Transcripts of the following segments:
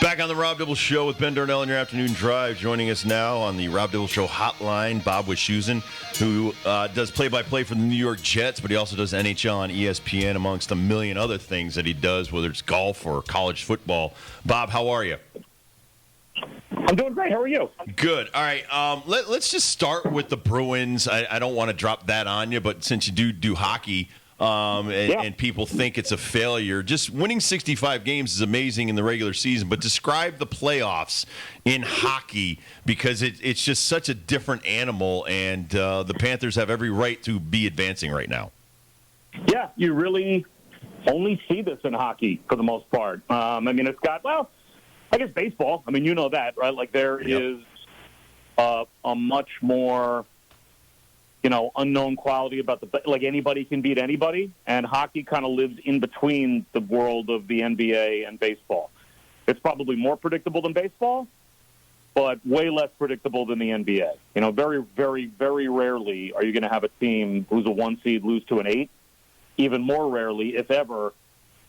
Back on the Rob Dibble Show with Ben Darnell in your afternoon drive. Joining us now on the Rob Dibble Show hotline, Bob Wischusen, who does play-by-play for the New York Jets, but he also does NHL on ESPN, amongst a million other things that he does, whether it's golf or college football. Bob, how are you? I'm doing great. How are you? Good. All right. Let's just start with the Bruins. I don't want to drop that on you, but since you do hockey, and people think it's a failure, just winning 65 games is amazing in the regular season, but describe the playoffs in hockey, because it's just such a different animal, and the Panthers have every right to be advancing right now. Yeah, you really only see this in hockey for the most part. It's got, I guess baseball. You know that, right? Like there is a much more, unknown quality about like anybody can beat anybody, and hockey kind of lives in between the world of the NBA and baseball. It's probably more predictable than baseball, but way less predictable than the NBA. Very, very, very rarely are you going to have a team who's a 1 seed lose to an 8. Even more rarely, if ever,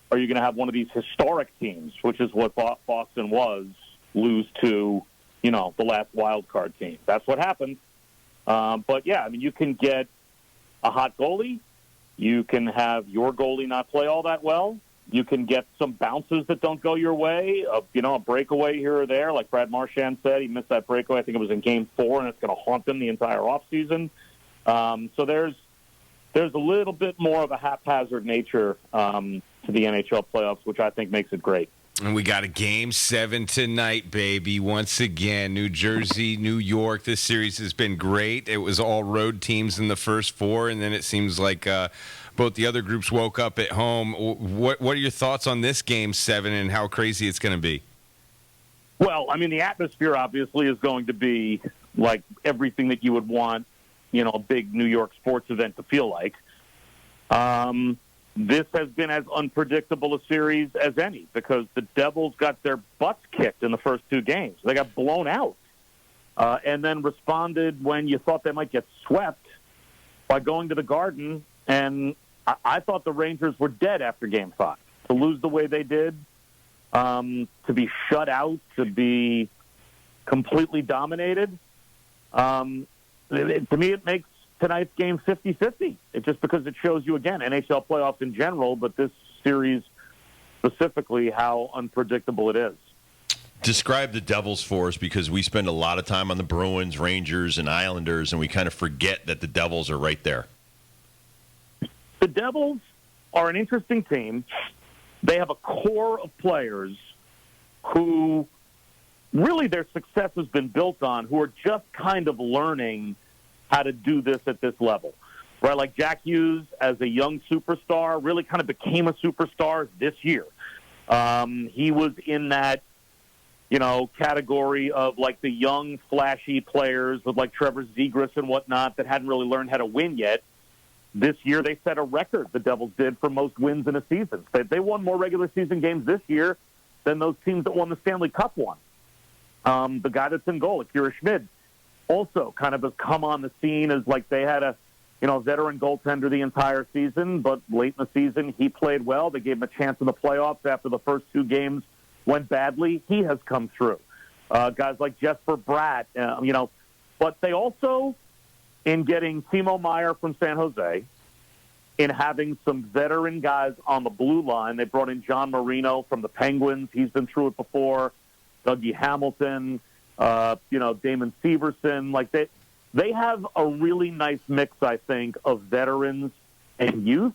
are you going to have one of these historic teams, which is what Boston was, lose to, the last wild card team. That's what happened. You can get a hot goalie. You can have your goalie not play all that well. You can get some bounces that don't go your way, a breakaway here or there. Like Brad Marchand said, he missed that breakaway. I think it was in Game 4, and it's going to haunt him the entire offseason. So there's a little bit more of a haphazard nature to the NHL playoffs, which I think makes it great. And we got a Game 7 tonight, baby. Once again, New Jersey, New York. This series has been great. It was all road teams in the first 4, and then it seems like both the other groups woke up at home. What are your thoughts on this Game 7 and how crazy it's going to be? Well, the atmosphere obviously is going to be like everything that you would want, a big New York sports event to feel like. This has been as unpredictable a series as any, because the Devils got their butts kicked in the first 2 games. They got blown out, and then responded when you thought they might get swept by going to the Garden. And I thought the Rangers were dead after Game 5. To lose the way they did, to be shut out, to be completely dominated, to me it makes tonight's game 50-50. It's just because it shows you, again, NHL playoffs in general, but this series specifically, how unpredictable it is. Describe the Devils for us, because we spend a lot of time on the Bruins, Rangers, and Islanders, and we kind of forget that the Devils are right there. The Devils are an interesting team. They have a core of players who really their success has been built on, who are just kind of learning how to do this at this level, right? Like Jack Hughes, as a young superstar, really kind of became a superstar this year. He was in that, category of like the young, flashy players with like Trevor Zegras and whatnot that hadn't really learned how to win yet. This year, they set a record, the Devils did, for most wins in a season. They won more regular season games this year than those teams that won the Stanley Cup won. The guy that's in goal, Akira Schmid, also kind of has come on the scene as like they had a veteran goaltender the entire season, but late in the season he played well. They gave him a chance in the playoffs after the first 2 games went badly. He has come through. Guys like Jesper Bratt, but they also, in getting Timo Meier from San Jose, in having some veteran guys on the blue line, they brought in John Marino from the Penguins. He's been through it before. Dougie Hamilton, Damon Severson, like they have a really nice mix, I think, of veterans and youth.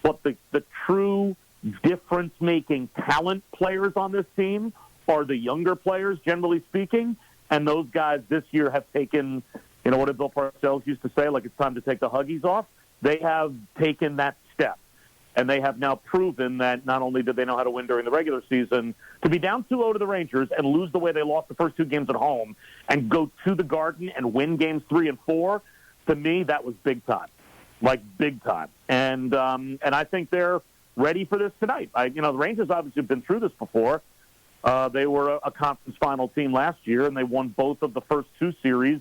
But the true difference-making talent players on this team are the younger players, generally speaking. And those guys this year have taken, what did Bill Parcells used to say, like it's time to take the Huggies off? They have taken that step. And they have now proven that not only did they know how to win during the regular season, to be down 2-0 to the Rangers and lose the way they lost the first 2 games at home and go to the Garden and win games 3 and 4, to me, that was big time. Like, big time. And I think they're ready for this tonight. The Rangers obviously have been through this before. They were a conference final team last year, and they won both of the first 2 series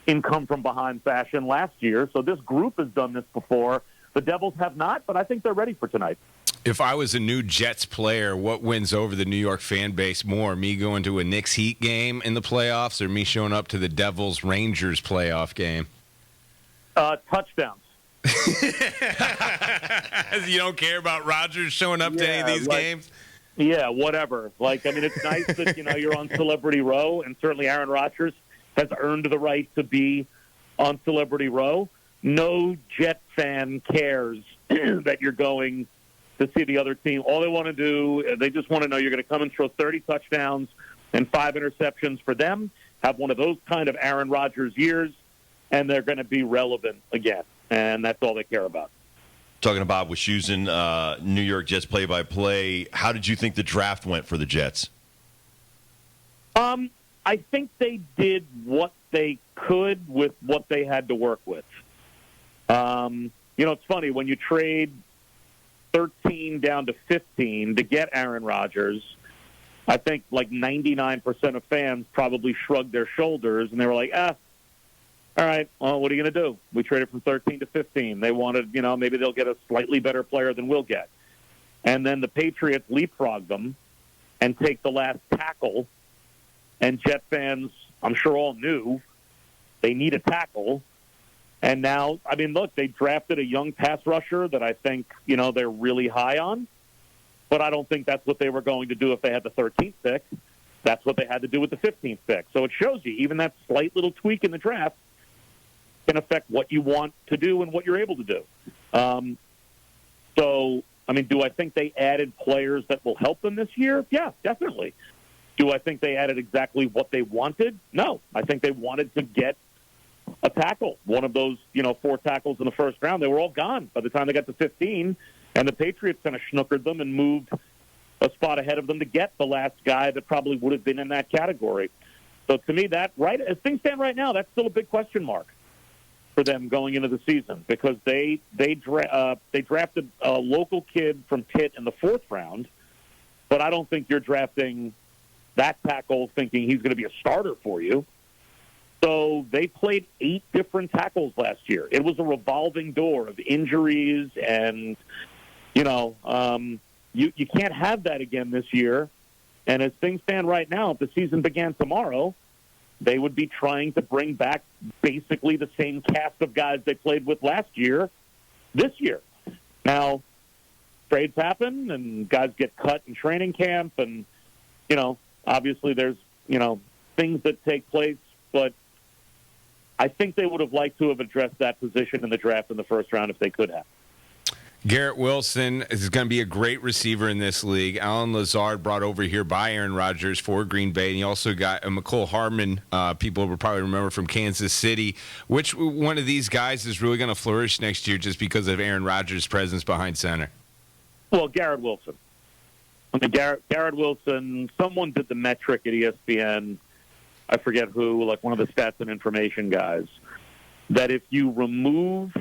in come-from-behind fashion last year. So this group has done this before. The Devils have not, but I think they're ready for tonight. If I was a new Jets player, what wins over the New York fan base more? Me going to a Knicks Heat game in the playoffs or me showing up to the Devils Rangers playoff game? Touchdowns. You don't care about Rodgers showing up to any of these games? Yeah, whatever. It's nice that, you're on Celebrity Row, and certainly Aaron Rodgers has earned the right to be on Celebrity Row. No Jet fan cares that you're going to see the other team. All they want to do, they just want to know you're going to come and throw 30 touchdowns and 5 interceptions for them, have one of those kind of Aaron Rodgers years, and they're going to be relevant again. And that's all they care about. Talking to Bob Wischusen, New York Jets play-by-play. How did you think the draft went for the Jets? I think they did what they could with what they had to work with. It's funny, when you trade 13 down to 15 to get Aaron Rodgers, I think like 99% of fans probably shrugged their shoulders, and they were like, all right, well, what are you going to do? We traded from 13 to 15. They wanted, maybe they'll get a slightly better player than we'll get. And then the Patriots leapfrog them and take the last tackle. And Jet fans, I'm sure all knew, they need a tackle. And now, look, they drafted a young pass rusher that I think, they're really high on. But I don't think that's what they were going to do if they had the 13th pick. That's what they had to do with the 15th pick. So it shows you, even that slight little tweak in the draft can affect what you want to do and what you're able to do. Do I think they added players that will help them this year? Yeah, definitely. Do I think they added exactly what they wanted? No. I think they wanted to get a tackle. One of those, 4 tackles in the first round, they were all gone by the time they got to 15, and the Patriots kind of snookered them and moved a spot ahead of them to get the last guy that probably would have been in that category. So to me, that, right as things stand right now, that's still a big question mark for them going into the season, because they drafted a local kid from Pitt in the 4th round, but I don't think you're drafting that tackle thinking he's going to be a starter for you. So they played 8 different tackles last year. It was a revolving door of injuries, and you can't have that again this year. And as things stand right now, if the season began tomorrow, they would be trying to bring back basically the same cast of guys they played with last year this year. Now, trades happen and guys get cut in training camp, and, obviously there's, things that take place, but I think they would have liked to have addressed that position in the draft in the first round if they could have. Garrett Wilson is going to be a great receiver in this league. Alan Lazard brought over here by Aaron Rodgers for Green Bay, and you also got McCole Hardman, people will probably remember from Kansas City. Which one of these guys is really going to flourish next year just because of Aaron Rodgers' presence behind center? Well, Garrett Wilson. Garrett Wilson, someone did the metric at ESPN, I forget who, like one of the stats and information guys, that if you remove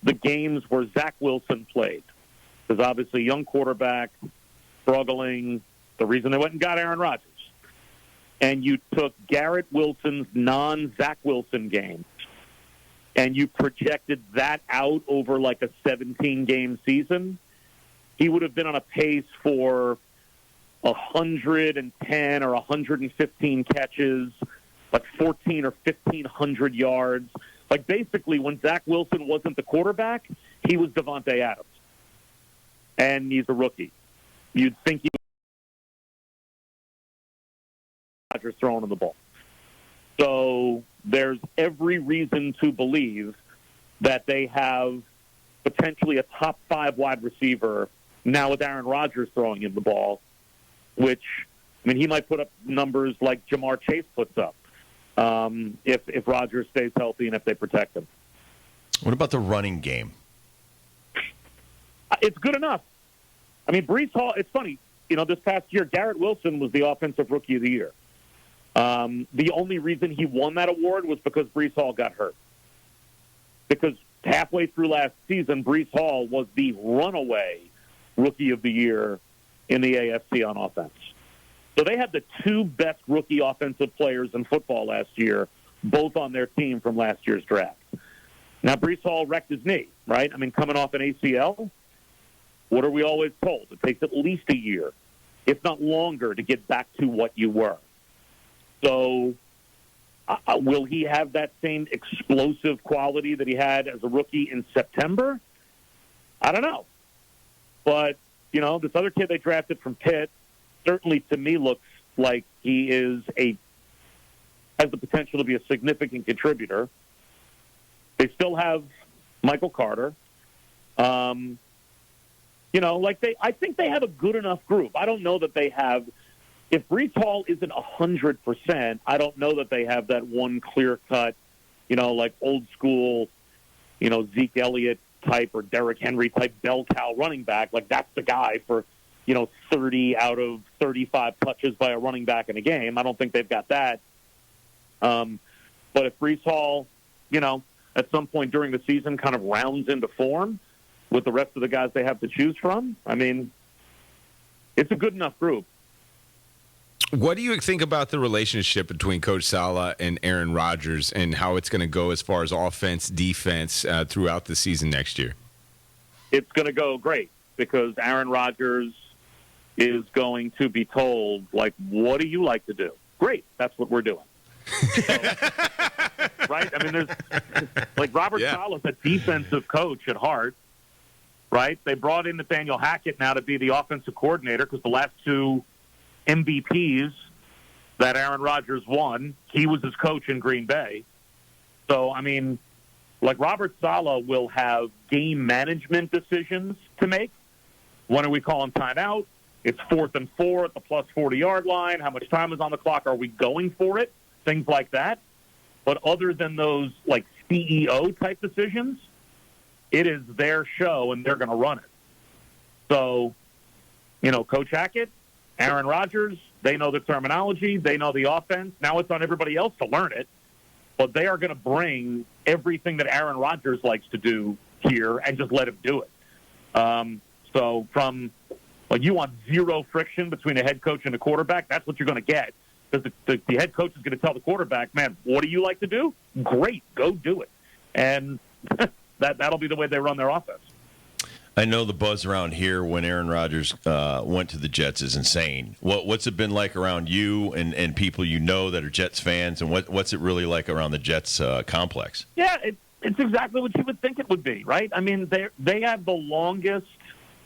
the games where Zach Wilson played, because obviously young quarterback, struggling, the reason they went and got Aaron Rodgers, and you took Garrett Wilson's non-Zach Wilson games, and you projected that out over like a 17-game season, he would have been on a pace for 110 or 115 catches, like 14 or 1,500 yards. Like basically when Zach Wilson wasn't the quarterback, he was Devontae Adams. And he's a rookie. You'd think he was Rodgers throwing him the ball. So there's every reason to believe that they have potentially a top 5 wide receiver now with Aaron Rodgers throwing him the ball, which, he might put up numbers like Jamar Chase puts up if Rodgers stays healthy and if they protect him. What about the running game? It's good enough. Breece Hall, it's funny, this past year, Garrett Wilson was the Offensive Rookie of the Year. The only reason he won that award was because Breece Hall got hurt. Because halfway through last season, Breece Hall was the runaway Rookie of the Year in the AFC on offense. So they had the 2 best rookie offensive players in football last year, both on their team from last year's draft. Now, Breece Hall wrecked his knee, right? I mean, coming off an ACL, what are we always told? It takes at least a year, if not longer, to get back to what you were. So will he have that same explosive quality that he had as a rookie in September? I don't know. But, this other kid they drafted from Pitt certainly to me looks like he has the potential to be a significant contributor. They still have Michael Carter. I think they have a good enough group. I don't know that they have. If Breece Hall isn't 100%, I don't know that they have that one clear cut, like old school, Zeke Elliott type or Derrick Henry type bell cow running back. Like that's the guy for 30 out of 35 touches by a running back in a game. I don't think they've got that. But if Breece Hall, at some point during the season kind of rounds into form with the rest of the guys they have to choose from, I mean, it's a good enough group. What do you think about the relationship between Coach Saleh and Aaron Rodgers and how it's going to go as far as offense, defense throughout the season next year? It's going to go great because Aaron Rodgers is going to be told, like, what do you like to do? Great. That's what we're doing. So, right? I mean, there's like Robert Saleh's a defensive coach at heart, right? They brought in Nathaniel Hackett now to be the offensive coordinator because the last two MVPs that Aaron Rodgers won, he was his coach in Green Bay. So, I mean, like Robert Saleh will have game management decisions to make. When are we calling timeout? It's 4th and 4 at the plus 40-yard line. How much time is on the clock? Are we going for it? Things like that. But other than those, like, CEO-type decisions, it is their show, and they're going to run it. So, Coach Hackett, Aaron Rodgers, they know the terminology. They know the offense. Now it's on everybody else to learn it. But they are going to bring everything that Aaron Rodgers likes to do here and just let him do it. So from you want zero friction between a head coach and a quarterback, that's what you're going to get. Because the head coach is going to tell the quarterback, man, what do you like to do? Great, go do it. And that'll be the way they run their offense. I know the buzz around here when Aaron Rodgers went to the Jets is insane. What's it been like around you and people that are Jets fans, and what's it really like around the Jets complex? Yeah, it's exactly what you would think it would be, right? I mean, they have the longest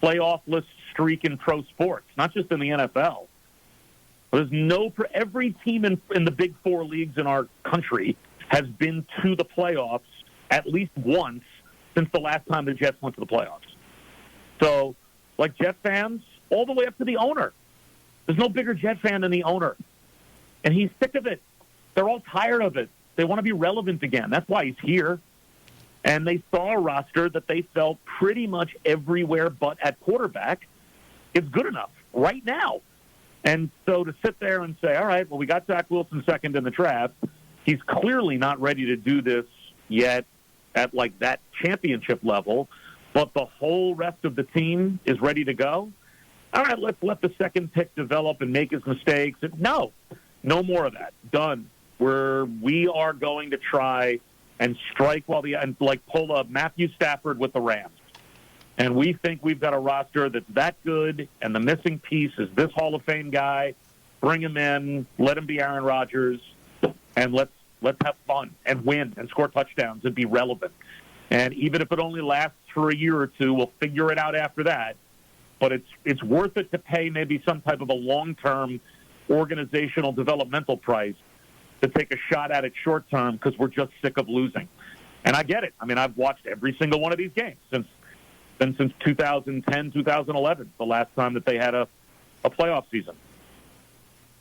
playoff-less streak in pro sports, not just in the NFL. Every team in the Big Four leagues in our country has been to the playoffs at least once since the last time the Jets went to the playoffs. So, like Jet fans, all the way up to the owner. There's no bigger Jet fan than the owner. And he's sick of it. They're all tired of it. They want to be relevant again. That's why he's here. And they saw a roster that they felt pretty much everywhere but at quarterback is good enough right now. And so to sit there and say, all right, well, we got Zach Wilson second in the draft. He's clearly not ready to do this yet at, like, that championship level. But the whole rest of the team is ready to go. All right, let's let the second pick develop and make his mistakes. No more of that. Done. We are going to try and strike pull up Matthew Stafford with the Rams. And we think we've got a roster that's that good, and the missing piece is this Hall of Fame guy. Bring him in, let him be Aaron Rodgers, and let's have fun and win and score touchdowns and be relevant. And even if it only lasts for a year or two, we'll figure it out after that. But it's worth it to pay maybe some type of a long-term organizational developmental price to take a shot at it short-term because we're just sick of losing. And I get it. I mean, I've watched every single one of these games since 2010, 2011, the last time that they had a playoff season.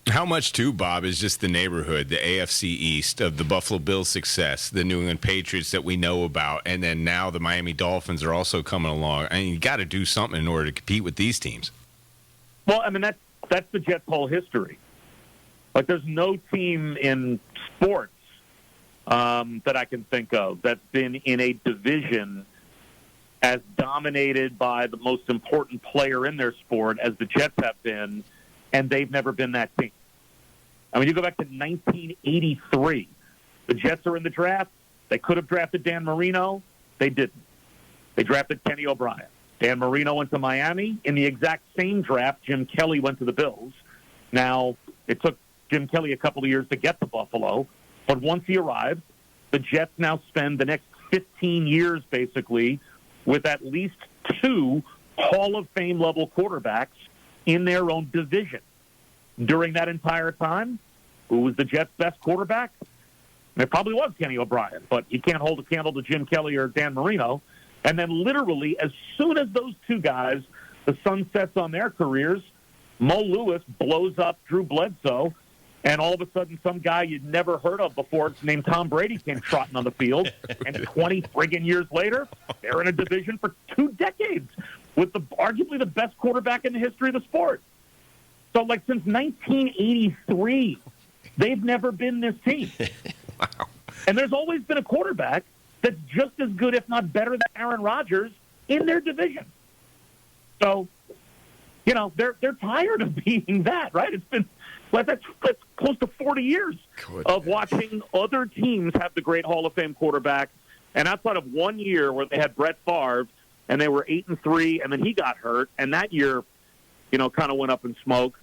How much, too, Bob, is just the neighborhood, the AFC East of the Buffalo Bills' success, the New England Patriots that we know about, and then now the Miami Dolphins are also coming along. I mean, you got to do something in order to compete with these teams. Well, I mean, that's the Jets' whole history. Like, there's no team in sports that I can think of that's been in a division as dominated by the most important player in their sport as the Jets have been, and they've never been that team. I mean, you go back to 1983. The Jets are in the draft. They could have drafted Dan Marino. They didn't. They drafted Kenny O'Brien. Dan Marino went to Miami. In the exact same draft, Jim Kelly went to the Bills. Now, it took Jim Kelly a couple of years to get to Buffalo, but once he arrived, the Jets now spend the next 15 years, basically, with at least 2 Hall of Fame level quarterbacks in their own division. During that entire time, who was the Jets' best quarterback? And it probably was Kenny O'Brien, but he can't hold a candle to Jim Kelly or Dan Marino. And then literally, as soon as those 2 guys, the sun sets on their careers, Mo Lewis blows up Drew Bledsoe, and all of a sudden some guy you'd never heard of before named Tom Brady came trotting on the field. And 20 friggin' years later, they're in a division for 2 decades with arguably the best quarterback in the history of the sport. So, since 1983, they've never been this team. Wow. And there's always been a quarterback that's just as good, if not better, than Aaron Rodgers in their division. So, they're tired of being that, right? It's been that's close to 40 years of watching other teams have the great Hall of Fame quarterback. And outside of 1 year where they had Brett Favre and they were 8-3, and then he got hurt, and that year, kind of went up in smoke.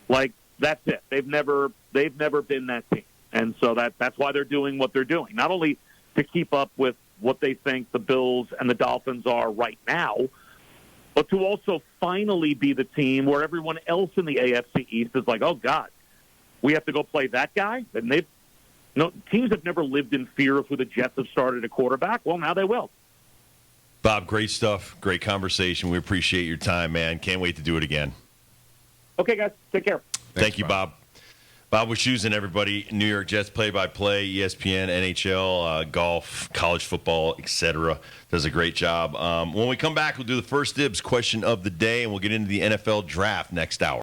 That's it. They've never been that team. And so that's why they're doing what they're doing. Not only to keep up with what they think the Bills and the Dolphins are right now, but to also finally be the team where everyone else in the AFC East is like, oh, God, we have to go play that guy? And teams have never lived in fear of who the Jets have started at quarterback. Well, now they will. Bob, great stuff. Great conversation. We appreciate your time, man. Can't wait to do it again. Okay, guys. Take care. Thank you, Bob. Bob Wischusen, everybody. New York Jets play-by-play, ESPN, NHL, golf, college football, etc. Does a great job. When we come back, we'll do the first dibs question of the day, and we'll get into the NFL draft next hour.